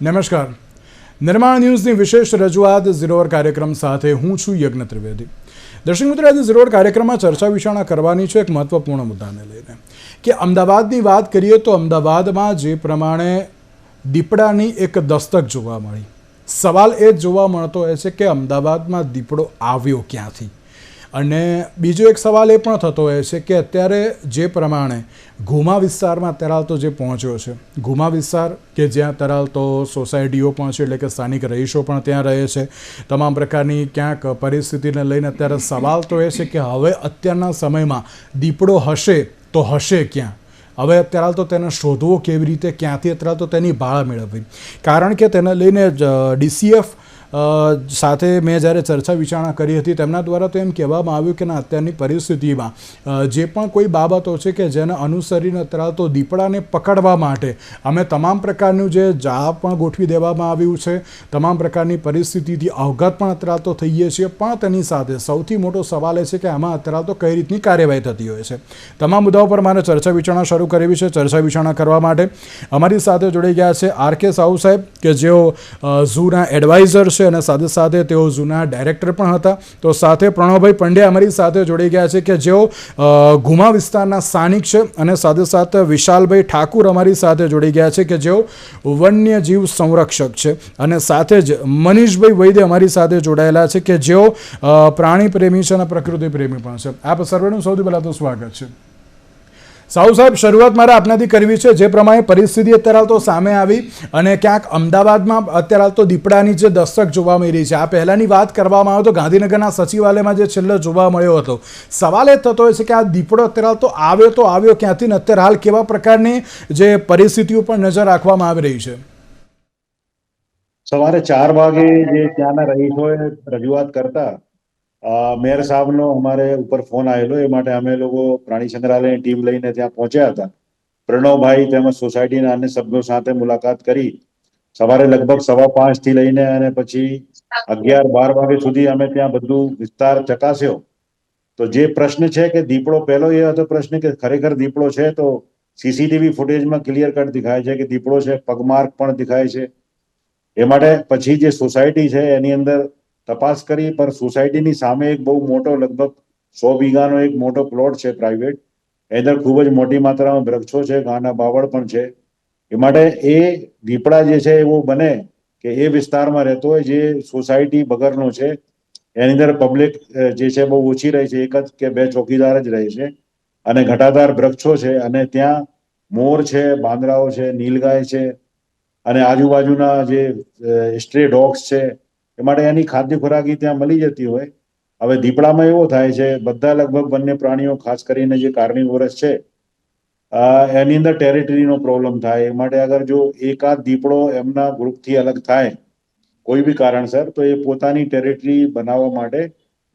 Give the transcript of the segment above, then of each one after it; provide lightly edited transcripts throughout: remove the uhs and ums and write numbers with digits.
નમસ્કાર. નિર્માણ ન્યૂઝની વિશેષ રજૂઆત ઝીરો અવર કાર્યક્રમ સાથે હું છું યજ્ઞ ત્રિવેદી. દર્શક મિત્રો, આજે ઝીરો અવર કાર્યક્રમમાં ચર્ચા વિચારણા કરવાની છે એક મહત્વપૂર્ણ મુદ્દાને લઈને કે અમદાવાદની વાત કરીએ તો અમદાવાદમાં જે પ્રમાણે દીપડાની એક દસ્તક જોવા મળી, સવાલ એ જ જોવા મળતો હોય છે કે અમદાવાદમાં દીપડો આવ્યો ક્યાંથી. અને બીજો એક સવાલ એ પણ થતો હોય છે કે અત્યારે જે પ્રમાણે ઘુમા વિસ્તારમાં તરાલતો જે પહોંચ્યો છે, ઘુમા વિસ્તાર કે જ્યાં તરાલતો સોસાયટીઓ પણ છે, એટલે કે સ્થાનિક રહીશો પણ ત્યાં રહે છે, તમામ પ્રકારની ક્યાંક પરિસ્થિતિને લઈને અત્યારે સવાલ તો એ છે કે હવે અત્યારના સમયમાં દીપડો હશે તો હશે ક્યાં. હવે અત્યારે તો તેને શોધવો કેવી રીતે, ક્યાંથી અત્યારે તો તેની ભાળ મેળવવી. કારણ કે તેને લઈને ડીસીએફ સાથે મેં જ્યારે ચર્ચા વિચારણા કરી હતી તેમના દ્વારા તો એમ કહેવામાં આવ્યું કે ના, અત્યારની પરિસ્થિતિમાં જે પણ કોઈ બાબતો છે કે જેને અનુસરીને અત્યારે તો દીપડાને પકડવા માટે અમે તમામ પ્રકારનું જે જાળ પણ ગોઠવી દેવામાં આવ્યું છે, તમામ પ્રકારની પરિસ્થિતિથી અવગત પણ અત્યારે તો થઈએ છીએ. પણ તેની સાથે સૌથી મોટો સવાલ એ છે કે આમાં અત્યારે તો કઈ રીતની કાર્યવાહી થતી હોય છે. તમામ મુદ્દાઓ પર મારે ચર્ચા વિચારણા શરૂ કરવી છે. ચર્ચા વિચારણા કરવા માટે અમારી સાથે જોડાઈ ગયા છે આર.કે. સાહુ સાહેબ, કે જેઓ ઝૂના એડવાઇઝર છે અને સાથે સાથે તેઓ જૂના ડાયરેક્ટર પણ હતા. તો સાથે પ્રણવભાઈ પંડ્યા અમારી સાથે જોડાઈ ગયા છે કે જેઓ ઘુમા વિસ્તારના સ્થાનિક છે, અને સાથે સાથે વિશાલભાઈ ઠાકુર અમારી સાથે જોડાઈ ગયા છે કે જેઓ વન્યજીવ સંરક્ષક છે, અને સાથે જ મનીષભાઈ વૈદ્ય અમારી સાથે જોડાયેલા છે કે જેઓ પ્રાણી પ્રેમી છે અને પ્રકૃતિ પ્રેમી પણ છે. આપ સર્વેનું સૌથી પહેલાં તો સ્વાગત છે. સાહુ સાહેબ, શરૂઆત મારે આપનાથી કરવી છે. જે પ્રમાણે પરિસ્થિતિ અત્યારે તો સામે આવી અને ક્યાંક અમદાવાદમાં અત્યારે તો દીપડાની જે દસ્તક જોવા મળી રહી છે, આ પહેલાંની વાત કરવામાં આવે તો ગાંધીનગરના સચિવાલયમાં જે છેલ્લે જોવા મળ્યો હતો, સવાલ એ થતો હોય છે કે આ દીપડો અત્યારે તો આવ્યો ક્યાંથી ને અત્યારે હાલ કેવા પ્રકારની જે પરિસ્થિતિ ઉપર નજર રાખવામાં આવી રહી છે. સવારે 4 વાગે જે ત્યાંના રહીશોએ રજૂઆત કરતા મેયર સાહેબનો અમારે ઉપર ફોન આવેલો. એ માટે અમે લોકો પ્રાણી સંગ્રહાલયની ટીમ લઈને ત્યાં પહોંચ્યા હતા. પ્રણવભાઈ તેમજ સોસાયટીના અન્ય સભ્યો સાથે મુલાકાત કરી. સવારે લગભગ 5:15 થી લઈને અને પછી 11-12 વાગે સુધી અમે ત્યાં બધું વિસ્તાર ચકાસ્યો. તો જે પ્રશ્ન છે કે દીપડો, પહેલો એ હતો પ્રશ્ન કે ખરેખર દીપડો છે, તો સીસીટીવી ફૂટેજમાં ક્લિયર કટ દેખાય છે કે દીપડો છે, પગમાર્ક પણ દેખાય છે. એ માટે પછી જે સોસાયટી છે એની અંદર તપાસ કરી, પણ સોસાયટીની સામે એક બહુ મોટો, લગભગ 100 વીઘાનો એક મોટો પ્લોટ છે પ્રાઇવેટ. એની અંદર ખૂબ જ મોટી માત્રામાં વૃક્ષો છે, ગાના બાવળ પણ છે. એ માટે એ દીપડા જે છે એવો બને કે એ વિસ્તારમાં રહેતો હોય જે સોસાયટી બગરનો છે, એની અંદર પબ્લિક જે છે બહુ ઓછી રહે છે, 1 કે 2 ચોકીદાર જ રહે છે, અને ઘટાદાર વૃક્ષો છે, અને ત્યાં મોર છે, બાંદરાઓ છે, નીલગાય છે, અને આજુબાજુના જે સ્ટ્રે ડોગ્સ છે, એ માટે એની ખાદ્ય ખોરાકી ત્યાં મળી જતી હોય. હવે દીપડામાં એવો થાય છે, બધા લગભગ વન્ય પ્રાણીઓ, ખાસ કરીને જે કાર્નિવોરસ છે, એની અંદર ટેરિટરીનો પ્રોબ્લેમ થાય. એ માટે અગર જો એકાદ દીપડો એમના ગ્રુપથી અલગ થાય કોઈ બી કારણસર, તો એ પોતાની ટેરિટરી બનાવવા માટે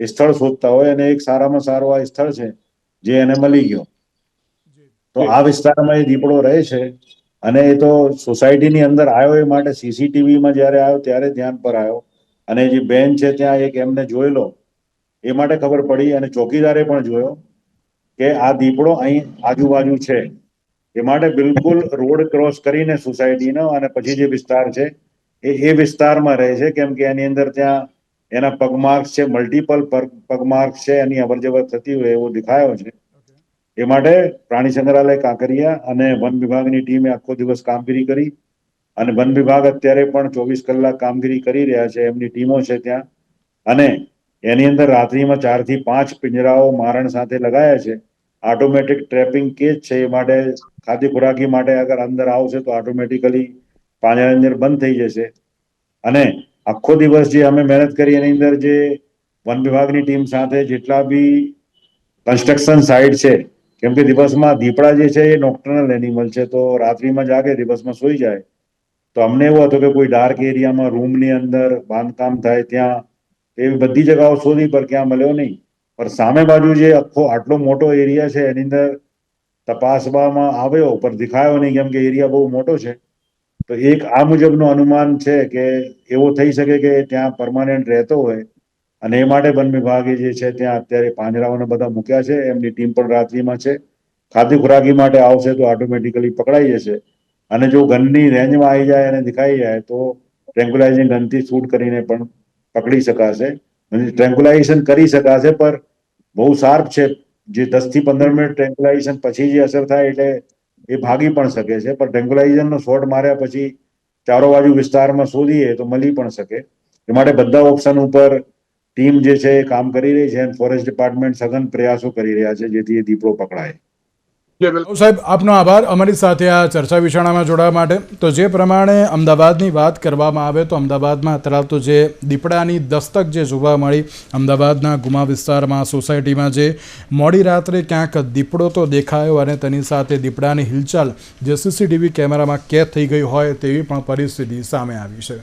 સ્થળ શોધતા હોય, અને એક સારામાં સારો આ સ્થળ છે જે એને મળી ગયો. તો આ વિસ્તારમાં એ દીપડો રહે છે, અને એ તો સોસાયટીની અંદર આવ્યો. એ માટે સીસીટીવીમાં જ્યારે આવ્યો ત્યારે ધ્યાન પર આવ્યો, અને જે બેન છે ત્યાં એક એમને જોયેલો, એ માટે ખબર પડી, અને ચોકીદારે પણ જોયો કે આ દીપડો અહીં આજુબાજુ છે. એ માટે બિલકુલ રોડ ક્રોસ કરીને સોસાયટીનો અને પછી જે વિસ્તાર છે એ વિસ્તારમાં રહે છે, કેમ કે એની અંદર ત્યાં એના પગમાર્ક્સ છે, મલ્ટિપલ પગમાર્ક્સ છે, એની અવરજવર થતી હોય એવો દેખાયો છે. એ માટે પ્રાણી સંગ્રહાલય કાંકરિયા અને વન વિભાગની ટીમે આખો દિવસ કામગીરી કરી, અને વન વિભાગ અત્યારે પણ 24 કલાક કામગીરી કરી રહ્યા છે. એમની ટીમો છે ત્યાં, અને એની અંદર રાત્રિમાં 4 થી 5 પિંજરાઓ મારણ સાથે લગાયા છે. ઓટોમેટિક ટ્રેપિંગ કેજ છે. એ માટે ખાદ્ય ખોરાકી માટે અગર અંદર આવશે તો ઓટોમેટિકલી પાંજરાની અંદર બંધ થઈ જશે. અને આખો દિવસ જે અમે મહેનત કરી એની અંદર જે વન વિભાગની ટીમ સાથે જેટલા બી કન્સ્ટ્રક્શન સાઇટ છે, કેમ કે દિવસમાં દીપડા જે છે એ નોક્ટર્નલ એનિમલ છે, તો રાત્રિમાં જાગે, દિવસમાં સૂઈ જાય. તો અમને એવું હતું કે કોઈ ડાર્ક એરિયામાં રૂમની અંદર બાંધકામ થાય ત્યાં, એવી બધી જગાઓ શોધી, પર ક્યાં મળ્યો નહીં. પણ સામે બાજુ જે આટલો મોટો એરિયા છે એની અંદર તપાસવામાં આવ્યો, પણ દેખાયો નહીં, કેમ કે એરિયા બહુ મોટો છે. તો એક આ મુજબનું અનુમાન છે કે એવો થઈ શકે કે ત્યાં પરમાનન્ટ રહેતો હોય, અને એ માટે વન વિભાગે જે છે ત્યાં અત્યારે પાંજરાઓને બધા મૂક્યા છે. એમની ટીમ પણ રાત્રિમાં છે. ખાદ્ય ખોરાકી માટે આવશે તો ઓટોમેટિકલી પકડાઈ જશે. અને જો ગનની રેન્જમાં આવી જાય અને દેખાઈ જાય તો ટ્રેન્ક્યુલાઇઝિંગ ગનથી શૂટ કરીને પણ પકડી શકાશે, ટ્રેન્ક્યુલાઇઝેશન કરી શકાશે. પર બહુ શાર્પ છે, જે 10 થી 15 મિનિટ ટ્રેન્ક્યુલાઇઝેશન પછી જે અસર થાય એટલે એ ભાગી પણ શકે છે. પણ ટ્રેન્ક્યુલાઇઝેશનનો શોટ માર્યા પછી ચારો બાજુ વિસ્તારમાં શોધીએ તો મળી પણ શકે. એ માટે બધા ઓપ્શન ઉપર ટીમ જે છે એ કામ કરી રહી છે અને ફોરેસ્ટ ડિપાર્ટમેન્ટ સઘન પ્રયાસો કરી રહ્યા છે જેથી એ દીપડો પકડાય. સાહેબ, આપનો આભાર અમારી સાથે આ ચર્ચા વિચારણામાં જોડાવા માટે. તો જે પ્રમાણે અમદાવાદની વાત કરવામાં આવે તો અમદાવાદમાં અત્યારે તો જે દીપડાની દસ્તક જે જોવા મળી અમદાવાદના ગુમા વિસ્તારમાં સોસાયટીમાં, જે મોડી રાત્રે ક્યાંક દીપડો તો દેખાયો અને તેની સાથે દીપડાની હિલચાલ જે સીસીટીવી કેમેરામાં કેદ થઈ ગઈ હોય તેવી પણ પરિસ્થિતિ સામે આવી છે.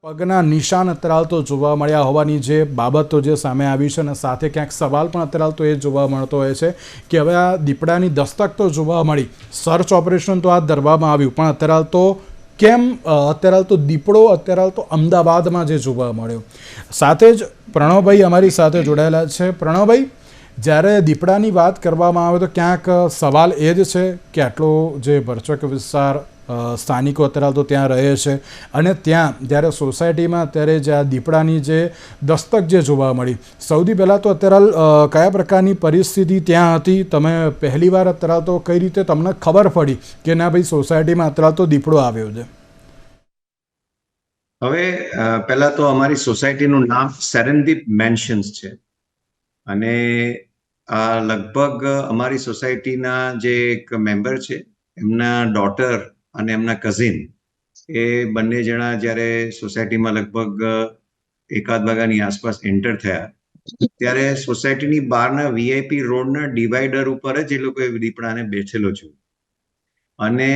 પગના નિશાન અત્યારે તો જોવા મળ્યા હોવાની જે બાબતો જે સામે આવી છે અને સાથે ક્યાંક સવાલ પણ અત્યારે તો એ જોવા મળતો હોય છે કે હવે આ દીપડાની દસ્તક તો જોવા મળી, સર્ચ ઓપરેશન તો હાથ ધરવામાં આવ્યું, પણ અત્યારે તો કેમ અત્યારે તો દીપડો અત્યારે તો અમદાવાદમાં જે જોવા મળ્યો. સાથે જ પ્રણવભાઈ અમારી સાથે જોડાયેલા છે. પ્રણવભાઈ, જ્યારે દીપડાની વાત કરવામાં આવે તો ક્યાંક સવાલ એ જ છે કે આટલો જે ભરચક વિસ્તાર સ્થાનિકો અત્યારે તો ત્યાં રહે છે અને ત્યાં જ્યારે સોસાયટીમાં અત્યારે જે આ દીપડાની જે દસ્તક જે જોવા મળી, સૌથી પહેલાં તો અત્યારે કયા પ્રકારની પરિસ્થિતિ ત્યાં હતી? તમે પહેલી વાર અત્યારે તો કઈ રીતે તમને ખબર પડી કે ના ભાઈ સોસાયટીમાં અત્યારે તો દીપડો આવ્યો છે? હવે પહેલા તો અમારી સોસાયટીનું નામ સેરેનદીપ મેન્શન્સ છે અને આ લગભગ અમારી સોસાયટીના જે એક મેમ્બર છે એમના ડોટર અને એમના કઝિન, એ બંને જણા જ્યારે સોસાયટીમાં લગભગ 1 વાગ્યાની આસપાસ એન્ટર થયા ત્યારે સોસાયટીની બહારના વીઆઈપી રોડના ડિવાઈડર ઉપર જ એ લોકોએ દીપડાને બેઠેલો જોયો અને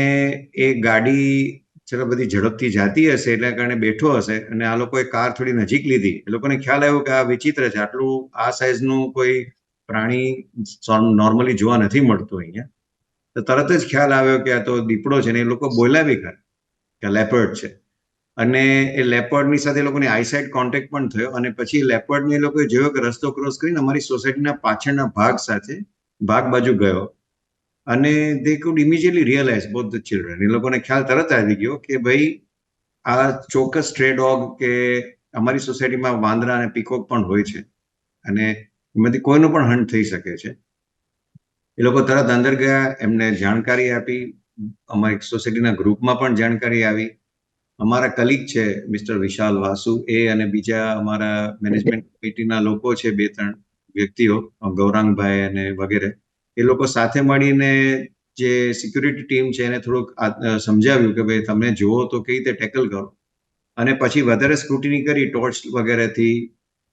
એ ગાડી ચલો બધી ઝડપથી જાતી હશે એટલે કારણે બેઠો હશે અને આ લોકોએ કાર થોડી નજીક લીધી. એ લોકોને ખ્યાલ આવ્યો કે આ વિચિત્ર છે, આટલું આ સાઈઝનું કોઈ પ્રાણી નોર્મલી જોવા નથી મળતું અહીંયા. તો તરત જ ખ્યાલ આવ્યો કે આ તો દીપડો છે ને એ લોકો બોલ્યા બી ખરા કે લેપર્ડ છે. અને એ લેપર્ડની સાથે એ લોકોની આઈસાઇટ કોન્ટેક્ટ પણ થયો અને પછી લેપર્ડને એ લોકોએ જોયો કે રસ્તો ક્રોસ કરીને અમારી સોસાયટીના પાછળના ભાગ બાજુ ગયો અને they could immediately realise both the children. એ લોકોને ખ્યાલ તરત આવી ગયો કે ભાઈ આ ચોક્કસ સ્ટ્રે ડોગ કે અમારી સોસાયટીમાં વાંદરા અને પીકોક પણ હોય છે અને એમાંથી કોઈનું પણ હન્ટ થઈ શકે છે. એ લોકો તરત અંદર ગયા, એમને જાણકારી આપી, અમારી સોસાયટીના ગ્રુપમાં પણ જાણકારી આવી. અમારા કલીગ છે મિસ્ટર વિશાલ વાસુ, એ અને બીજા અમારા મેનેજમેન્ટ કમિટીના લોકો છે 2-3 વ્યક્તિઓ, ગૌરાંગભાઈ અને વગેરે, એ લોકો સાથે મળીને જે સિક્યુરિટી ટીમ છે એને થોડુંક સમજાવ્યું કે ભાઈ તમે જુઓ તો કઈ રીતે ટેકલ કરો. અને પછી વધારે સ્ક્રુટિની કરી ટોર્ચ વગેરેથી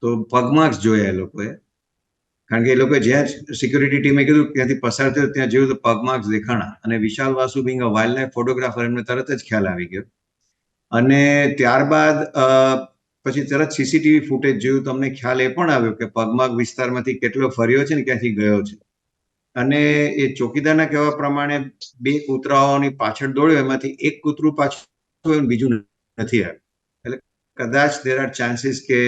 તો પગમાર્ક્સ જોયા એ લોકોએ, કારણ કે એ લોકોએ જ્યાં સિક્યુરિટી ટીમે કીધું ત્યાંથી પસાર થયો ત્યાં જોયું તો પગમાર્ક્સ દેખાણા. અને Vishal Vasu being a wildlife photographer, એમને તરત જ ખ્યાલ આવી ગયો. અને ત્યારબાદ પછી તરત સીસીટીવી ફૂટેજ જોયું તો અમને ખ્યાલ એ પણ આવ્યો કે પગમાર્ક વિસ્તારમાંથી કેટલો ફર્યો છે ને ક્યાંથી ગયો છે. અને એ ચોકીદારના કહેવા પ્રમાણે 2 કૂતરાઓની પાછળ દોડ્યો, એમાંથી એક કૂતરું પાછું બીજું નથી આવ્યું. એટલે કદાચ દેર આર ચાન્સીસ કે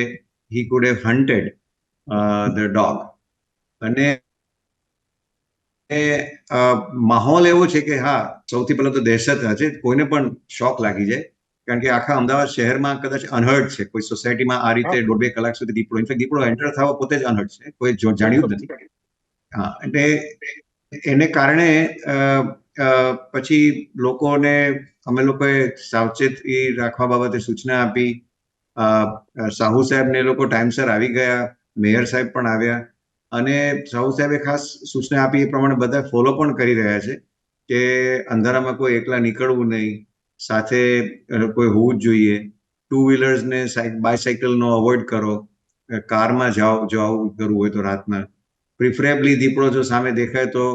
he could have hunted the dog. અને માહોલ એવો છે કે હા, સૌથી પહેલા તો દહેશત છે, કોઈને પણ શોક લાગી જાય, કારણ કે આખા અમદાવાદ શહેરમાં કદાચ અનહર્ડ છે કોઈ સોસાયટીમાં આ રીતે 1.5-2 કલાક સુધી દીપડો એન્ટર થવો પોતે જ અનહર્ડ છે, કોઈ જાણ્યું જ નથી. હા, એટલે એને કારણે પછી અમે લોકોએ સાવચેતી રાખવા બાબતે સૂચના આપી. સાહુ સાહેબને એ લોકો ટાઈમસર આવી ગયા, મેયર સાહેબ પણ આવ્યા અને સાહુ સાહેબે ખાસ સૂચના આપી એ પ્રમાણે બધા ફોલો પણ કરી રહ્યા છે કે અંધારામાં કોઈ એકલા નીકળવું નહીં, સાથે કોઈ હોવું જ જોઈએ, 2 વ્હીલર્સને બાયસાયકલનો અવોઇડ કરો, કારમાં જવું કરવું હોય તો રાતના પ્રિફરેબલી દીપડો જો સામે દેખાય તો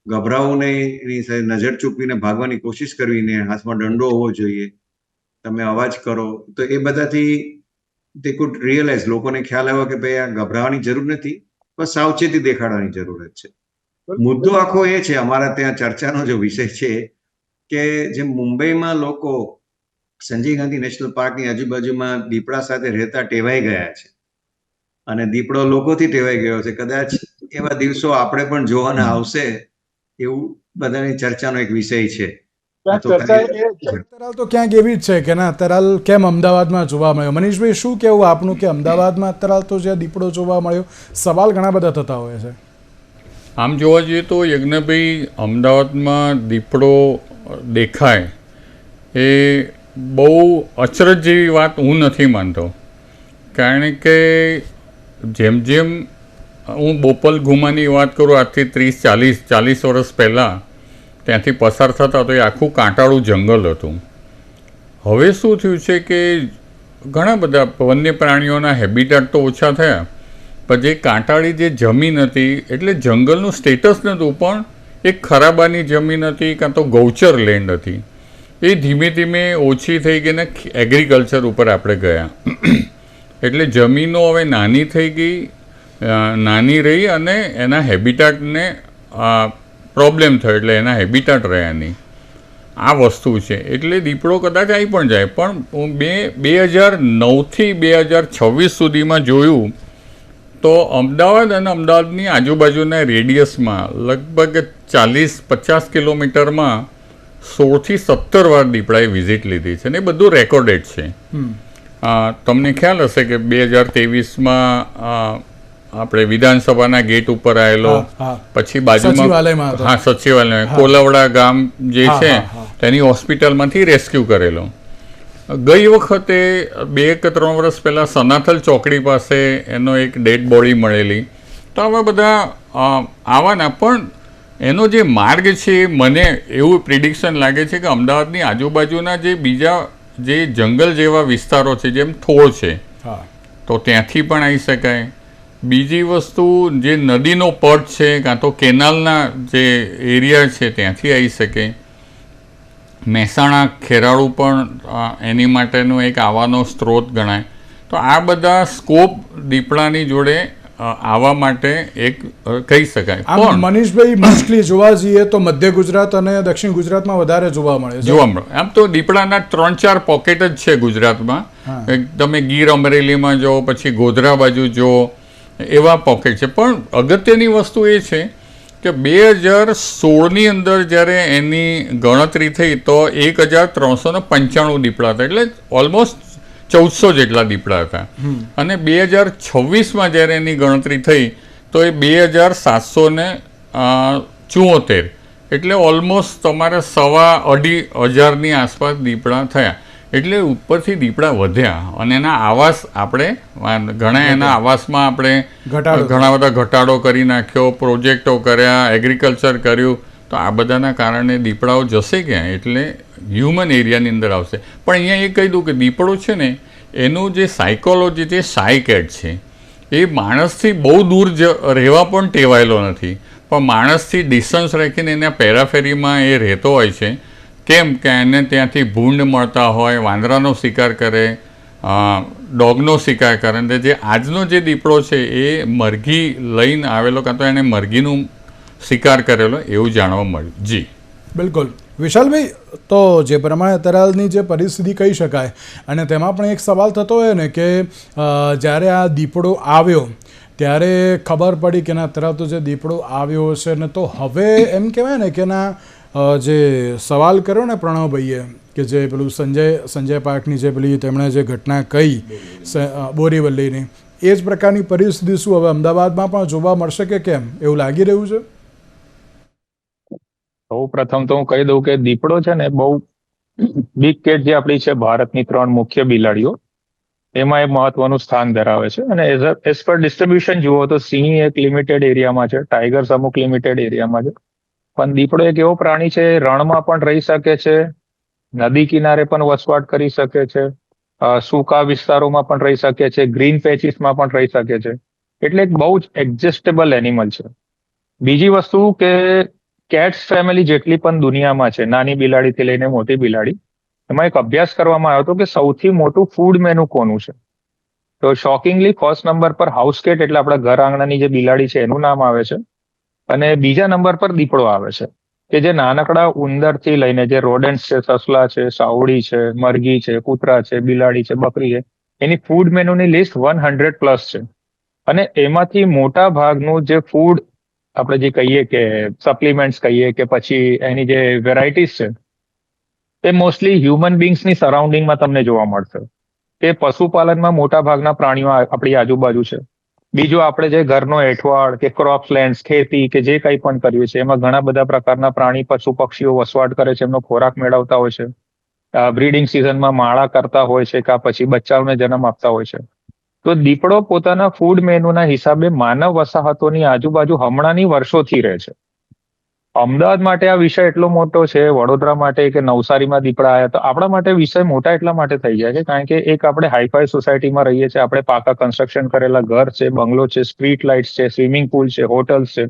ગભરાવું નહીં, એની નજર ચૂકવીને ભાગવાની કોશિશ કરવી નહીં, હાથમાં દંડો હોવો જોઈએ, તમે અવાજ કરો. તો એ બધાથી they could realize, લોકોને ખ્યાલ આવ્યો કે ભાઈ આ ગભરાવાની જરૂર નથી, બસ સાવચેતી દેખાડવાની જરૂરત છે. મુદ્દો આખો એ છે, અમારા ત્યાં ચર્ચાનો જો વિષય છે કે જે મુંબઈમાં લોકો સંજય ગાંધી નેશનલ પાર્કની આજુબાજુમાં દીપડા સાથે રહેતા ટેવાઈ ગયા છે અને દીપડો લોકોથી ટેવાઈ ગયો છે. કદાચ એવા દિવસો આપણે પણ જોવાના આવશે એવું બધાની ચર્ચાનો એક વિષય છે. તરાલ તો ક્યાંક એવી જ છે કે ના, તરાલ કેમ અમદાવાદમાં જોવા મળ્યો? મનીષભાઈ, શું કેવું આપનું કે અમદાવાદમાં તરાલ તો જ્યાં દીપડો જોવા મળ્યો, સવાલ ઘણા બધા થતા હોય છે. આમ જોવા જઈએ તો યજ્ઞભાઈ, અમદાવાદમાં દીપડો દેખાય એ બહુ અચરજ જેવી વાત હું નથી માનતો. કારણ કે જેમ જેમ હું બોપલ ગુમાની વાત કરું, આજથી 30-40 વર્ષ પહેલાં ત્યાંથી પસાર થતા તો એ આખું કાંટાળું જંગલ હતું. હવે શું થયું છે કે ઘણા બધા વન્ય પ્રાણીઓના હેબિટાટ તો ઓછા થયા, પણ જે કાંટાળી જે જમીન હતી, એટલે જંગલનું સ્ટેટસ નહોતું, પણ એક ખરાબાની જમીન હતી, કાં તો ગૌચર લેન્ડ હતી, એ ધીમે ધીમે ઓછી થઈ ગઈ ને એગ્રીકલ્ચર ઉપર આપણે ગયા. એટલે જમીનો હવે નાની થઈ ગઈ, નાની રહી અને એના હેબિટાટને પ્રોબ્લેમ થયો, એટલે એના હેબિટાટ રહ્યા નહીં. આ વસ્તુ છે. એટલે દીપડો કદાચ આવી પણ જાય. પણ હું 2009થી 2026 સુધીમાં જોયું તો અમદાવાદ અને અમદાવાદની આજુબાજુના રેડિયસમાં લગભગ 40-50 કિલોમીટરમાં 16 થી 17 વાર દીપડાએ વિઝિટ લીધી છે, ને એ બધું રેકોર્ડેડ છે. તમને ખ્યાલ હશે કે 2023માં આપણે વિધાનસભાના ગેટ ઉપર આવેલો, પછી બાજુમાં સચિવાલય કોલવડા ગામ જે છે તેની હોસ્પિટલમાંથી રેસ્ક્યુ કરેલો. ગઈ વખતે 2 કે 3 વર્ષ પહેલાં સનાથલ ચોકડી પાસે એનો એક ડેડ બોડી મળેલી. તો આવા બધા આવવાના, પણ એનો જે માર્ગ છે, મને એવું પ્રિડિક્શન લાગે છે કે અમદાવાદની આજુબાજુના જે બીજા જે જંગલ જેવા વિસ્તારો છે, જેમ થોળ છે, તો ત્યાંથી પણ આવી શકાય. બીજી વસ્તુ, જે નદીનો પટ છે કાં તો કેનાલના જે એરિયા છે ત્યાંથી આવી શકે. મહેસાણા ખેરાળુ પણ એની માટેનો એક આવવાનો સ્ત્રોત ગણાય. તો આ બધા સ્કોપ દીપડાની જોડે આવવા માટે એક કહી શકાય. પણ મનીષભાઈ, મોસ્ટલી જોવા જઈએ તો મધ્ય ગુજરાત અને દક્ષિણ ગુજરાતમાં વધારે જોવા મળે. આમ તો દીપડાના 3-4 પોકેટ જ છે ગુજરાતમાં. તમે ગીર અમરેલીમાં જો, પછી ગોધરા બાજુ જો, એવા પોકેટ છે. પણ અગત્યની વસ્તુ એ છે કે 2016ની અંદર જ્યારે એની ગણતરી થઈ તો 1395 દીપડા હતા, એટલે ઓલમોસ્ટ 1400 જેટલા દીપડા હતા. અને 2026માં જ્યારે એની ગણતરી થઈ તો એ 2774, એટલે ઓલમોસ્ટ તમારે 2,500-2,500ની આસપાસ દીપડા થયા. એટલે ઉપરથી દીપડા વધ્યા અને એના આવાસ આપણે ઘણા એના આવાસમાં આપણે ઘણા બધા ઘટાડો કરી નાખ્યો, પ્રોજેક્ટો કર્યા, એગ્રીકલ્ચર કર્યું. તો આ બધાના કારણે દીપડાઓ જશે ક્યાં? એટલે હ્યુમન એરિયાની અંદર આવશે. પણ અહીંયા એ કહી દઉં કે દીપડો છે ને, એનું જે સાયકોલોજી છે, સાયકેટ છે, એ માણસથી બહુ દૂર રહેવા પણ ટેવાયેલો નથી, પણ માણસથી ડિસ્ટન્સ રાખીને એના પેરાફેરીમાં એ રહેતો હોય છે. કેમ કે એને ત્યાંથી ભૂંડ મળતા હોય, વાંદરાનો શિકાર કરે, ડોગનો શિકાર કરે. અને જે આજનો જે દીપડો છે એ મરઘી લઈને આવેલો, કાં તો એને મરઘીનું શિકાર કરેલો, એવું જાણવા મળ્યું. જી બિલકુલ. વિશાલભાઈ, તો જે પ્રમાણે તરાલની જે પરિસ્થિતિ કહી શકાય, અને તેમાં પણ એક સવાલ થતો હોય ને કે જ્યારે આ દીપડો આવ્યો ત્યારે ખબર પડી કે ના, તરાલ તો જે દીપડો આવ્યો છે ને, તો હવે એમ કહેવાય ને કે ના, જે સવાલ કર્યો ને પ્રણવભાઈએ કે જે પેલું સંજય પાર્કની જે પેલી તેમણે જે ઘટના કહી બોરીવલ્લીની, એ જ પ્રકારની પરિસ્થિતિ શું હવે અમદાવાદમાં પણ જોવા મળશે કે કેમ, એવું લાગી રહ્યું છે? સૌ પ્રથમ તો હું કહી દઉં કે દીપડો છે ને, બહુ બિગ કેટ જે આપણી છે ભારતની 3 મુખ્ય બિલાડીઓ, એમાં એ મહત્વનું સ્થાન ધરાવે છે. અને એઝ પર ડિસ્ટ્રીબ્યુશન જુઓ તો સિંહ એક લિમિટેડ એરિયામાં છે, ટાઈગર્સ અમુક લિમિટેડ એરિયામાં છે. પણ દીપડો એક એવો પ્રાણી છે, રણમાં પણ રહી શકે છે, નદી કિનારે પણ વસવાટ કરી શકે છે, સૂકા વિસ્તારોમાં પણ રહી શકે છે, ગ્રીન પેચીસમાં પણ રહી શકે છે. એટલે એક બહુ જ એડજસ્ટેબલ એનિમલ છે. બીજી વસ્તુ કે કેટ્સ ફેમિલી જેટલી પણ દુનિયામાં છે, નાની બિલાડીથી લઈને મોટી બિલાડી, એમાં એક અભ્યાસ કરવામાં આવ્યો હતો કે સૌથી મોટું ફૂડ મેનુ કોનું છે. તો શોકિંગલી ફર્સ્ટ નંબર પર હાઉસ કેટ એટલે આપણા ઘર આંગણાની જે બિલાડી છે એનું નામ આવે છે, અને બીજા નંબર પર દીપડો આવે છે, કે જે નાનકડા ઉંદરથી લઈને જે રોડેન્ટ્સ છે, સસલા છે, સાવડી છે, મરઘી છે, કૂતરા છે, બિલાડી છે, બકરી છે, એની ફૂડ મેનુની લિસ્ટ 100+ છે. અને એમાંથી મોટા ભાગનું જે ફૂડ આપણે જે કહીએ કે સપ્લિમેન્ટ્સ કહીએ કે પછી એની જે વેરાયટીઝ છે એ મોસ્ટલી હ્યુમન બિંગ્સની સરાઉન્ડિંગમાં તમને જોવા મળશે. તે પશુપાલનમાં મોટા ભાગના પ્રાણીઓ આપણી આજુબાજુ છે. બીજું આપણે જે ઘરનો એઠવાડ કે ક્રોપલેન્ડ્સ, ખેતી કે જે કંઈ પણ કર્યું છે એમાં ઘણા બધા પ્રકારના પ્રાણી પશુ પક્ષીઓ વસવાટ કરે છે, એમનો ખોરાક મેળવતા હોય છે. બ્રીડિંગ સિઝનમાં માળા કરતા હોય છે કે પછી બચ્ચાઓને જન્મ આપતા હોય છે. તો દીપડો પોતાના ફૂડ મેનુના હિસાબે માનવ વસાહતોની આજુબાજુ હમણાંની વર્ષોથી રહે છે. અમદાવાદ માટે આ વિષય એટલો મોટો છે, વડોદરા માટે કે નવસારીમાં દીપડા આવ્યા, તો આપણા માટે વિષય મોટા એટલા માટે થઈ જાય છે કારણ કે એક આપણે હાઈફાઈ સોસાયટીમાં રહીએ છીએ, આપણે પાકા કન્સ્ટ્રક્શન કરેલા ઘર છે, બંગલો છે, સ્ટ્રીટ લાઇટ્સ છે, સ્વિમિંગ પુલ છે, હોટલ્સ છે,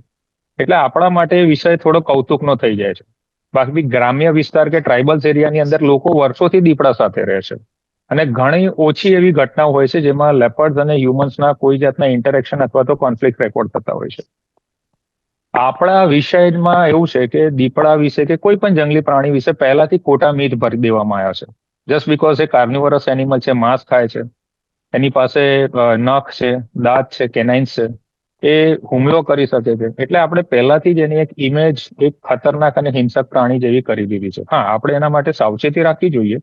એટલે આપણા માટે એ વિષય થોડો કૌતુકનો થઈ જાય છે. બાકી ગ્રામ્ય વિસ્તાર કે ટ્રાઇબલ્સ એરિયાની અંદર લોકો વર્ષોથી દીપડા સાથે રહે છે, અને ઘણી ઓછી એવી ઘટનાઓ હોય છે જેમાં લેપર્ડ્સ અને હ્યુમન્સના કોઈ જાતના ઇન્ટરેક્શન અથવા તો કોન્ફ્લિક્ટ રેકોર્ડ થતા હોય છે. આપણા વિષયમાં એવું છે કે દીપડા વિશે કે કોઈ પણ જંગલી પ્રાણી વિશે પહેલાથી ખોટા મીથ ભરી દેવામાં આવ્યા છે. જસ્ટ બીકોઝ એ કાર્નિવરસ એનિમલ છે, માંસ ખાય છે, એની પાસે નખ છે, દાંત છે, કેનાઇન્સ છે, એ હુમલો કરી શકે છે, એટલે આપણે પહેલાથી જ એની એક ઇમેજ એક ખતરનાક અને હિંસક પ્રાણી જેવી કરી દીધી છે. હા, આપણે એના માટે સાવચેતી રાખવી જોઈએ.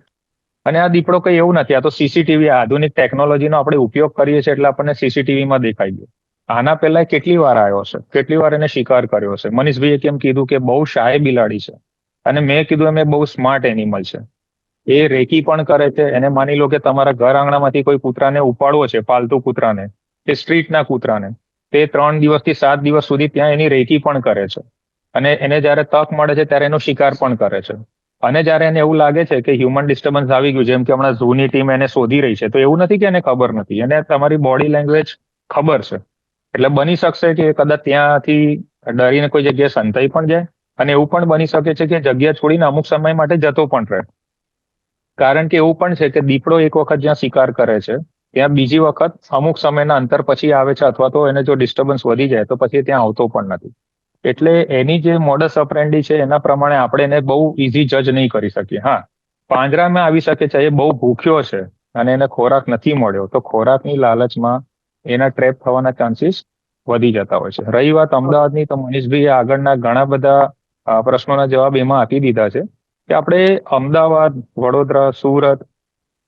અને આ દીપડો કઈ એવું નથી, આ તો સીસીટીવી આધુનિક ટેકનોલોજીનો આપણે ઉપયોગ કરીએ છીએ એટલે આપણને સીસીટીવીમાં દેખાઈ ગયું. આના પહેલા કેટલી વાર આવ્યો છે, કેટલી વાર એને શિકાર કર્યો છે. મનીષભાઈએ કેમ કીધું કે બહુ શાય બિલાડી છે, અને મેં કીધું એમ એ બહુ સ્માર્ટ એનિમલ છે. એ રેકી પણ કરે છે. એને માની લો કે તમારા ઘર આંગણામાંથી કોઈ કૂતરાને ઉપાડવો છે, પાલતુ કૂતરાને કે સ્ટ્રીટના કૂતરાને, તે 3 દિવસથી 7 દિવસ સુધી ત્યાં એની રેકી પણ કરે છે, અને એને જ્યારે તક મળે છે ત્યારે એનો શિકાર પણ કરે છે. અને જ્યારે એને એવું લાગે છે કે હ્યુમન ડિસ્ટર્બન્સ આવી ગયું, જેમ કે હમણાં ઝૂની ટીમ એને શોધી રહી છે, તો એવું નથી કે એને ખબર નથી, એને તમારી બોડી લેંગ્વેજ ખબર છે. એટલે બની શકશે કે કદાચ ત્યાંથી ડરીને કોઈ જગ્યાએ સંતાઈ પણ જાય, અને એવું પણ બની શકે છે કે જગ્યા છોડીને અમુક સમય માટે જતો પણ રહે. કારણ કે એવું પણ છે કે દીપડો એક વખત જ્યાં શિકાર કરે છે ત્યાં બીજી વખત અમુક સમયના અંતર પછી આવે છે, અથવા તો એને જો ડિસ્ટર્બન્સ વધી જાય તો પછી ત્યાં આવતો પણ નથી. એટલે એની જે મોડસ ઓપરેન્ડી છે એના પ્રમાણે આપણે એને બહુ ઇઝી જજ નહીં કરી શકીએ. હા, પાંજરામાં આવી શકે છે, એ બહુ ભૂખ્યો છે અને એને ખોરાક નથી મળ્યો, તો ખોરાકની લાલચમાં એના ટ્રેપ થવાના ચાન્સીસ વધી જતા હોય છે. રહી વાત અમદાવાદની, તો મનીષભાઈએ આગળના ઘણા બધા પ્રશ્નોના જવાબ એમાં આપી દીધા છે કે આપણે અમદાવાદ, વડોદરા, સુરત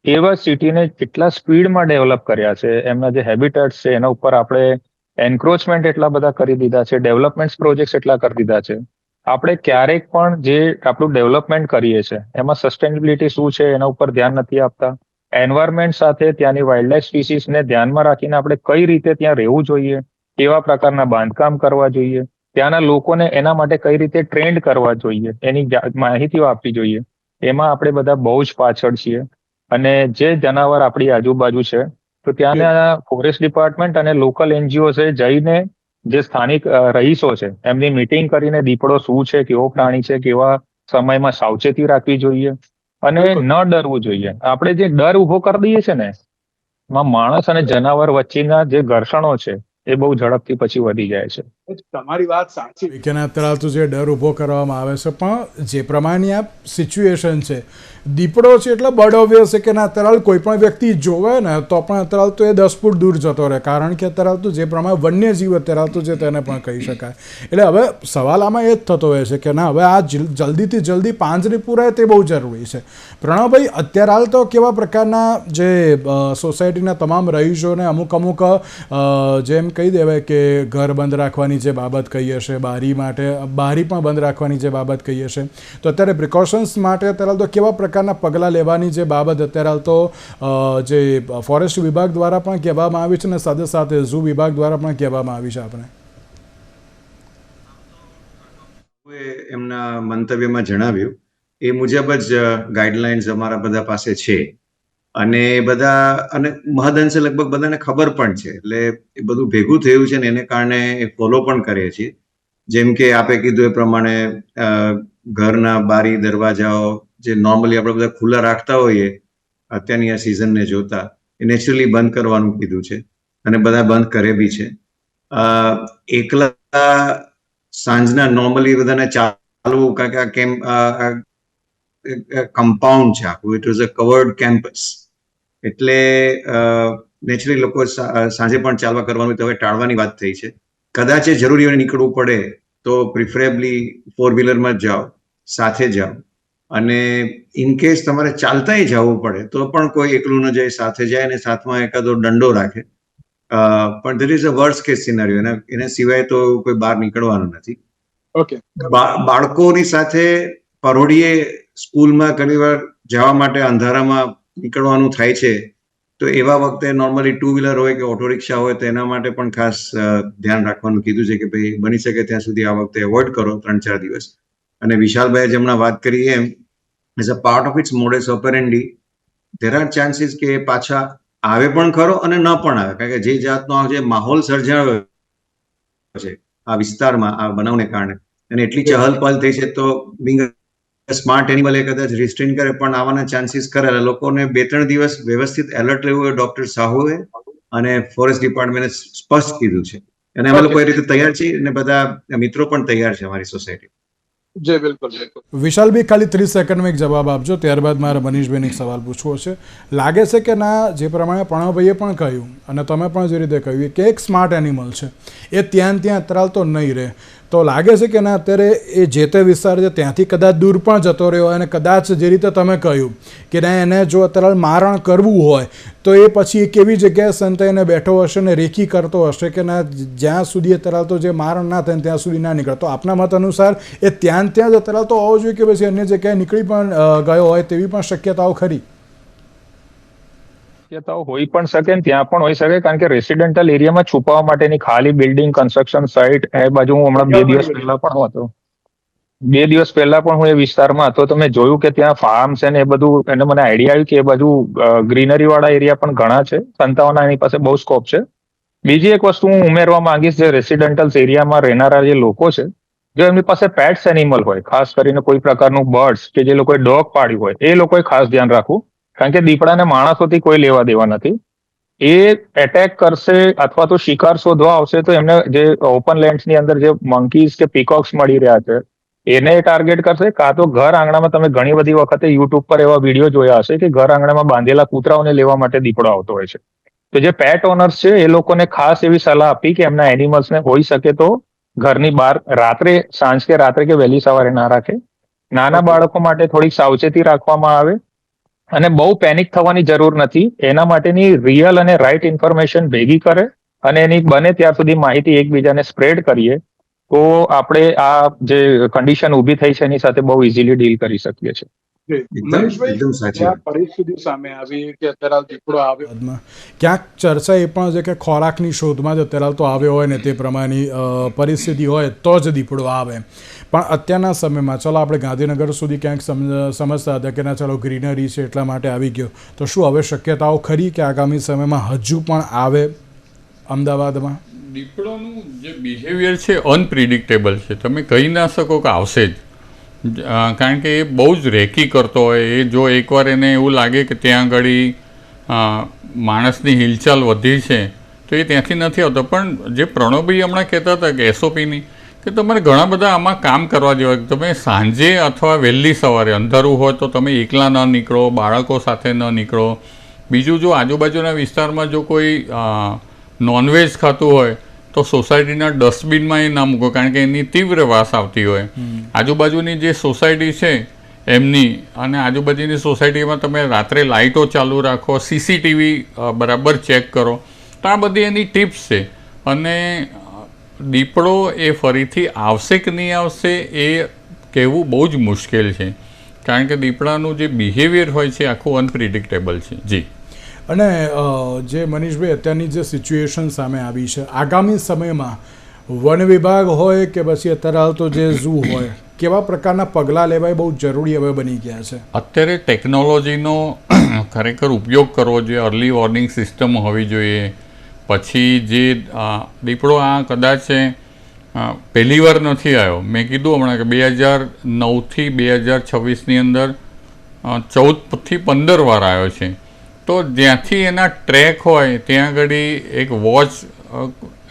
એવા સિટીને કેટલા સ્પીડમાં ડેવલપ કર્યા છે, એમના જે હેબિટેટ્સ છે એના ઉપર આપણે એન્ક્રોચમેન્ટ એટલા બધા કરી દીધા છે, ડેવલપમેન્ટ પ્રોજેક્ટ્સ એટલા કરી દીધા છે. આપણે ક્યારેક પણ જે આપણું ડેવલપમેન્ટ કરીએ છીએ એમાં સસ્ટેનેબિલિટી શું છે એના ઉપર ધ્યાન નથી આપતા. એન્વાયરમેન્ટ સાથે ત્યાંની વાઇલ્ડલાઇફ સ્પીસીસને ધ્યાનમાં રાખીને આપણે કઈ રીતે ત્યાં રહેવું જોઈએ, કેવા પ્રકારના બાંધકામ કરવા જોઈએ, ત્યાંના લોકોને એના માટે કઈ રીતે ટ્રેન્ડ કરવા જોઈએ, એની માહિતીઓ આપવી જોઈએ, એમાં આપણે બધા બહુ જ પાછળ છીએ. અને જે જનાવર આપણી આજુબાજુ છે, તો ત્યાંના ફોરેસ્ટ ડિપાર્ટમેન્ટ અને લોકલ NGO છે જઈને જે સ્થાનિક રહીશો છે એમની મીટિંગ કરીને દીપડો શું છે, કેવો પ્રાણી છે, કેવા સમયમાં સાવચેતી રાખવી જોઈએ અને ન ડરવું જોઈએ. આપણે જે ડર ઉભો કરી દઈએ છે ને, એમાં માણસ અને જનાવર વચ્ચેના જે ઘર્ષણો છે એ બહુ ઝડપથી પછી વધી જાય છે. તમારી વાત સાચી કે અત્યારે તો જે ડર ઊભો કરવામાં આવે છે, પણ જે પ્રમાણેની આ સિચ્યુએશન છે, દીપડો છે એટલે બડ ઓબ્વિયસ છે કે ના અત્યારે કોઈ પણ વ્યક્તિ જોવે ને તો પણ અત્યારે તો એ 10 ફૂટ દૂર જતો રહે, કારણ કે અત્યારે તો જે પ્રમાણે વન્યજીવ અત્યારે તો જે તેને પણ કહી શકાય. એટલે હવે સવાલ આમાં એ જ થતો હોય છે કે ના, હવે આ જલ્દીથી જલ્દી પાંજરે પૂરાય તે બહુ જરૂરી છે. પ્રણવભાઈ, અત્યારે હાલ તો કેવા પ્રકારના જે સોસાયટીના તમામ રહીશોને અમુક જેમ કહી દેવાય કે ઘર બંધ રાખવાની જે બાબત કહીએ છે, બારી પણ બંધ રાખવાની જે બાબત કહીએ છે, તો અત્યારે પ્રિકોશન્સ માટે અત્યારે તો કેવા પ્રકારના પગલાં લેવાની જે બાબત અત્યારે તો જે ફોરેસ્ટ વિભાગ દ્વારા પણ કહેવામાં આવી છે અને સાથે સાથે ઝૂ વિભાગ દ્વારા પણ કહેવામાં આવી છે આપણે? એમના મંતવ્યમાં જણાવ્યું એ મુજબ જ ગાઈડલાઇન્સ અમારા બધા પાસે છે, અને બધા અને મહદઅંશે લગભગ બધાને ખબર પણ છે. એટલે એ બધું ભેગું થયું છે ને એને કારણે એ ફોલો પણ કરીએ છીએ. જેમ કે આપે કીધું એ પ્રમાણે ઘરના બારી દરવાજાઓ જે નોર્મલી આપણે બધા ખુલ્લા રાખતા હોઈએ અત્યારની આ સિઝનને જોતા, એ નેચરલી બંધ કરવાનું કીધું છે અને બધા બંધ કરે બી છે. એકલા સાંજના નોર્મલી બધાને ચાલવું, કારણ કે આ કમ્પાઉન્ડ છે આખું, it was a covered campus, એટલે નેચરલી લોકો સાંજે પણ ચાલવા કરવાનું તો હવે ટાળવાની વાત થઈ છે. કદાચ એ જરૂરી હોય નીકળવું પડે તો પ્રિફરેબલી 4-વ્હીલરમાં જ જાઓ, સાથે જાઓ, અને ઇન કેસ તમારે ચાલતાય જવું પડે તો પણ કોઈ એકલું ન જાય, સાથે જાય અને સાથમાં એકાદો દંડો રાખે. પણ there is a worst case સિનારીઓ, એના સિવાય તો કોઈ બહાર નીકળવાનું નથી. ઓકે. બાળકોની સાથે પરોઢીએ સ્કૂલમાં ઘણી વાર જવા માટે અંધારામાં નીકળવાનું થાય છે, તો એવા વખતે નોર્મલી 2-વ્હીલર હોય કે ઓટો રિક્ષા હોય તો એના માટે પણ ખાસ ધ્યાન રાખવાનું કીધું છે કે ભાઈ બની શકે ત્યાં સુધી આ વખતે એવોઇડ કરો 3-4 દિવસ. અને વિશાલભાઈએ જે હમણાં વાત કરી એમ, as a part of its modus operandi, there are chances કે પાછા આવે પણ ખરો અને ન પણ આવે, કારણ કે જે જાતનો જે માહોલ સર્જાયો છે આ વિસ્તારમાં આ બનાવને કારણે, અને એટલી ચહલ પહલ થઈ છે, તો બિંગ સ્માર્ટ એનિમલ એ કદાચ રિસ્ટ્રેન કરે પણ આવવાના ચાન્સીસ ખરા. લોકોને 2-3 દિવસ વ્યવસ્થિત એલર્ટ રહેવું હોય ડોક્ટર સાહુએ અને ફોરેસ્ટ ડિપાર્ટમેન્ટે સ્પષ્ટ કીધું છે, અને અમે લોકો એ રીતે તૈયાર છીએ અને બધા મિત્રો પણ તૈયાર છે અમારી સોસાયટી. જી બિલકુલ. વિશાલભાઈ, ખાલી 30 સેકન્ડમાં એક જવાબ આપજો, ત્યારબાદ મારે મનીષભાઈને એક સવાલ પૂછવો છે. લાગે છે કે ના, જે પ્રમાણે પ્રણવભાઈએ પણ કહ્યું અને તમે પણ જે રીતે કહ્યું કે એક સ્માર્ટ એનિમલ છે, એ ત્યાં તરાલતો નહીં રહે, તો લાગે છે કે ના અત્યારે એ જે તે વિસ્તાર છે ત્યાંથી કદાચ દૂર પણ જતો રહ્યો, અને કદાચ જે રીતે તમે કહ્યું કે ના એને જો અત્યારે મારણ કરવું હોય તો એ પછી એક એવી જગ્યાએ સંતાઈને બેઠો હશે ને રેકી કરતો હશે કે ના જ્યાં સુધી અત્યારે તો જે મારણ ના થાય ત્યાં સુધી ના નીકળે. તો આપના મત અનુસાર એ ત્યાં જ અત્યારે તો હોવો જોઈએ કે પછી અન્ય જગ્યાએ નીકળી પણ ગયો હોય તેવી પણ શક્યતાઓ ખરી? શક્યતાઓ હોઈ પણ શકે ને ત્યાં પણ હોઈ શકે, કારણ કે રેસિડેન્ટલ એરિયામાં છુપાવવા માટેની ખાલી બિલ્ડિંગ, કન્સ્ટ્રક્શન સાઇટ, એ બાજુ હું હમણાં 2 દિવસ પહેલા પણ હતો. 2 દિવસ પહેલા પણ હું એ વિસ્તારમાં હતો, તો મેં જોયું કે ત્યાં ફાર્મ છે ને એ બધું, એને મને આઈડિયા આવ્યું કે એ બાજુ ગ્રીનરી વાળા એરિયા પણ ઘણા છે, સંતાઓના એની પાસે બહુ સ્કોપ છે. બીજી એક વસ્તુ હું ઉમેરવા માંગીશ, જે રેસિડેન્ટલ એરિયામાં રહેનારા જે લોકો છે, જો એમની પાસે પેટ્સ એનિમલ હોય, ખાસ કરીને કોઈ પ્રકારનું બર્ડ્સ કે જે લોકોએ ડોગ પાડ્યું હોય, એ લોકોએ ખાસ ધ્યાન રાખવું, કારણ કે દીપડાને માણસોથી કોઈ લેવા દેવા નથી. એ એટેક કરશે અથવા તો શિકાર શોધવા આવશે તો એમને જે ઓપન લેન્ડ્સની અંદર જે મંકીઝ કે પીકોક્સ મળી રહ્યા છે એને ટાર્ગેટ કરશે, કાં તો ઘર આંગણામાં તમે ઘણી બધી વખતે યુટ્યુબ પર એવા વિડીયો જોયા હશે કે ઘર આંગણામાં બાંધેલા કૂતરાઓને લેવા માટે દીપડો આવતો હોય છે. તો જે પેટ ઓનર્સ છે એ લોકોને ખાસ એવી સલાહ આપી કે એમના એનિમલ્સને હોઈ શકે તો ઘરની બહાર રાત્રે, સાંજ કે રાત્રે કે વહેલી સવારે ના રાખે. નાના બાળકો માટે થોડીક સાવચેતી રાખવામાં આવે, અને બહુ પેનિક થવાની જરૂર નથી. એના માટેની રિયલ અને રાઈટ ઇન્ફોર્મેશન ભેગી કરે અને એની બને ત્યાં સુધી માહિતી એકબીજાને સ્પ્રેડ કરીએ, તો આપણે આ જે કન્ડિશન ઊભી થઈ છે એની સાથે બહુ ઇઝીલી ડીલ કરી શકીએ છીએ. એકદમ સાચી વાત. પરિસ્થિતિ સામે આવી કે અત્યારે દીપડો આવ્યો, ક્યાંક ચર્ચા એ પણ છે કે ખોરાકની શોધમાં જ અત્યારે તો આવ્યો હોય ને તે પ્રમાણેની પરિસ્થિતિ હોય તો જ દીપડો આવે. પણ અત્યારના સમયમાં ચલો આપણે ગાંધીનગર સુધી ક્યાંક સમજતા હતા કે ના ચલો ગ્રીનરી છે એટલા માટે આવી ગયો, તો શું હવે શક્યતાઓ ખરી કે આગામી સમયમાં હજુ પણ આવે અમદાવાદમાં? દીપડોનું જે બિહેવિયર છે અનપ્રિડિક્ટેબલ છે, તમે કહી ના શકો કે આવશે જ, કારણ કે એ બહુ જ રેકી કરતો હોય. એ જો એકવાર એને એવું લાગે કે ત્યાં આગળ માણસની હિલચાલ વધી છે તો એ ત્યાંથી નથી આવતો. પણ જે પ્રણવભાઈ હમણાં કહેતા હતા કે એસઓપીની, કે તમારે ઘણા બધા આમાં કામ કરવા જેવા, તમે સાંજે અથવા વહેલી સવારે અંધારું હોય તો તમે એકલા ન નીકળો, બાળકો સાથે ન નીકળો. બીજું, જો આજુબાજુના વિસ્તારમાં જો કોઈ નોનવેજ ખાતું હોય તો સોસાયટીના ડસ્ટબિનમાં એ ના મૂકો, કારણ કે એની તીવ્ર વાસ આવતી હોય. આજુબાજુની જે સોસાયટી છે એમની, અને આજુબાજુની સોસાયટીમાં તમે રાત્રે લાઇટો ચાલુ રાખો, સીસીટીવી બરાબર ચેક કરો, તો આ બધી એની ટિપ્સ છે. અને દીપડો એ ફરીથી આવશે કે નહીં આવશે એ કહેવું બહુ જ મુશ્કેલ છે, કારણ કે દીપડાનું જે બિહેવિયર હોય છે આખું અનપ્રિડિક્ટેબલ છે. જી. અને જે મનીષભાઈ અત્યારની જે સિચ્યુએશન સામે આવી છે, આગામી સમયમાં વન વિભાગ હોય કે પછી અત્યારે હાલ તો જે ઝૂ હોય, કેવા પ્રકારના પગલાં લેવાય બહુ જરૂરી હવે બની ગયા છે? અત્યારે ટેકનોલોજીનો ખરેખર ઉપયોગ કરવો જોઈએ, અર્લી વોર્નિંગ સિસ્ટમ હોવી જોઈએ. પછી જે દીપડો આ કદાચ પહેલી વાર નથી આવ્યો, મેં કીધું હમણાં કે 2009થી 2026ની અંદર 14 થી 15 વાર આવ્યો છે. તો તો જ્યાંથી એના ટ્રેક હોય ત્યાં આગળ એક વોચ,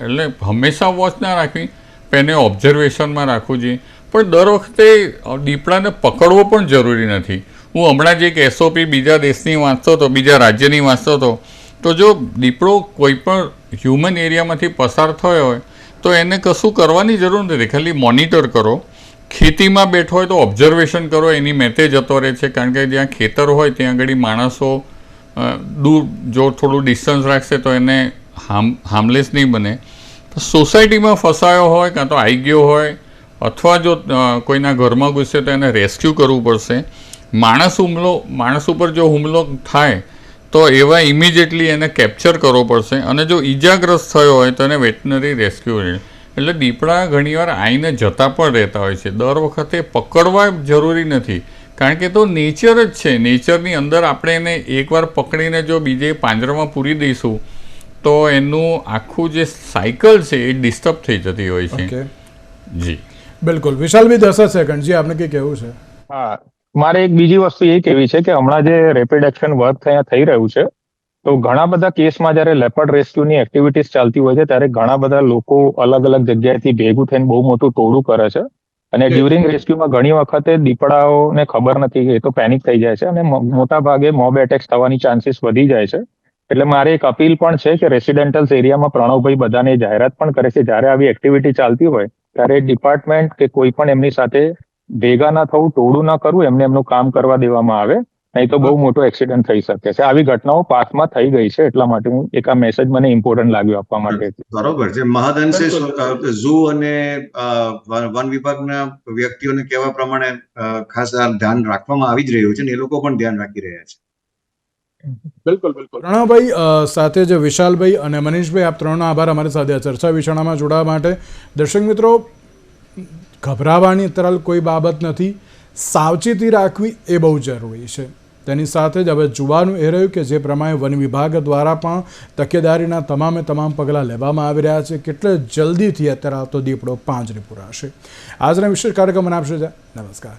એટલે હંમેશા વોચ ના રાખવી, પણ એને ઓબ્ઝર્વેશનમાં રાખવું જોઈએ. પણ દર વખતે દીપડાને પકડવો પણ જરૂરી નથી. હું હમણાં જ એક SOP બીજા દેશની વાંચતો હતો, બીજા રાજ્યની વાંચતો હતો. તો જો દીપડો કોઈ પણ હ્યુમન એરિયામાંથી પસાર થયો હોય તો એને કશું કરવાની જરૂર નથી, ખાલી મોનિટર કરો. ખેતીમાં બેઠો હોય તો ઓબ્ઝર્વેશન કરો, એની મેતે જતો રહે છે. કારણ કે જ્યાં ખેતર હોય ત્યાં આગળ માણસો દૂર જો થોડું ડિસ્ટન્સ રાખશે તો એને હાર્મલેસ નહીં બને. સોસાયટીમાં ફસાયો હોય કાં તો આવી ગયો હોય, અથવા જો કોઈના ઘરમાં ઘૂસે તો એને રેસ્ક્યુ કરવું પડશે. માણસ ઉપર જો હુમલો થાય તો એવા ઇમિડિયેટલી એને કેપ્ચર કરવો પડશે. અને જો ઈજાગ્રસ્ત થયો હોય તો એને વેટનરી રેસ્ક્યુ. એટલે દીપડા ઘણીવાર આવીને જતા પણ રહેતા હોય છે. દર વખતે પકડવા જરૂરી નથી, કારણ કે તો નેચર જ છે. નેચરની અંદર આપણે એને એકવાર પકડીને જો બીજે પાંજરામાં પૂરી દઈશું તો એનું આખું જે સાયકલ છે એ ડિસ્ટર્બ થઈ જતી હોય છે. જી બિલકુલ. વિશાલભાઈ 10 સેકન્ડ, જી આપને કંઈ કહેવું છે? હા, મારે એક બીજી વસ્તુ એ કહેવી છે કે હમણાં જે રેપિડ એક્શન વર્ક અહીંયા થઈ રહ્યું છે, તો ઘણા બધા કેસમાં જ્યારે લેપર્ડ રેસ્ક્યુની એક્ટિવિટીઝ ચાલતી હોય છે ત્યારે ઘણા બધા લોકો અલગ અલગ જગ્યાએથી ભેગું થઈને બહુ મોટું ટોળું કરે છે. અને ડ્યુરિંગ રેસ્ક્યુમાં ઘણી વખતે દીપડાઓને ખબર નથી કે એ તો પેનિક થઈ જાય છે અને મોટા ભાગે મોબ એટેક્સ થવાની ચાન્સીસ વધી જાય છે. એટલે મારે એક અપીલ પણ છે કે રેસિડેન્ટલ એરિયામાં પ્રણવભાઈ બધાને જાહેરાત પણ કરે છે જ્યારે આવી એક્ટિવિટી ચાલતી હોય ત્યારે ડિપાર્ટમેન્ટ કે કોઈ પણ એમની સાથે ભેગા ના થવું, ટોળું ના કરવું, એમને એમનું કામ કરવા દેવામાં આવે, નહીં તો બહુ મોટો એક્સિડન્ટ થઈ શકે છે. આવી ઘટનાઓ પાસ્ટમાં થઈ ગઈ છે, એટલા માટે હું એક આ મેસેજ મને ઇમ્પોર્ટન્ટ લાગ્યો આપવા માટે. બરોબર છે. મહદઅંશે ઝૂ અને વન વિભાગના વ્યક્તિઓને કહેવા પ્રમાણે ખાસ ધ્યાન રાખવામાં આવી જ રહ્યું છે ને એ લોકો પણ ધ્યાન રાખી રહ્યા છે. બિલકુલ. પ્રણવભાઈ સાથે જે વિશાલભાઈ અને મનીષભાઈ, આપ ત્રણનો આભાર અમારી સાથે આ ચર્ચા વિચારણામાં જોડાવા માટે. દર્શક મિત્રો, ગભરાવાની તરલ કોઈ બાબત નથી, સાવચેતી રાખવી એ બહુ જરૂરી છે. તેની સાથે જ હવે જોવાનું એ રહ્યું કે જે પ્રમાણે વન વિભાગ દ્વારા પણ તકેદારીના તમામ પગલાં લેવામાં આવી રહ્યા છે, કેટલે જલ્દીથી અત્યારે આવતો દીપડો પાંજરે પુરાશે. આજના વિશેષ કાર્યક્રમ આપશે. નમસ્કાર.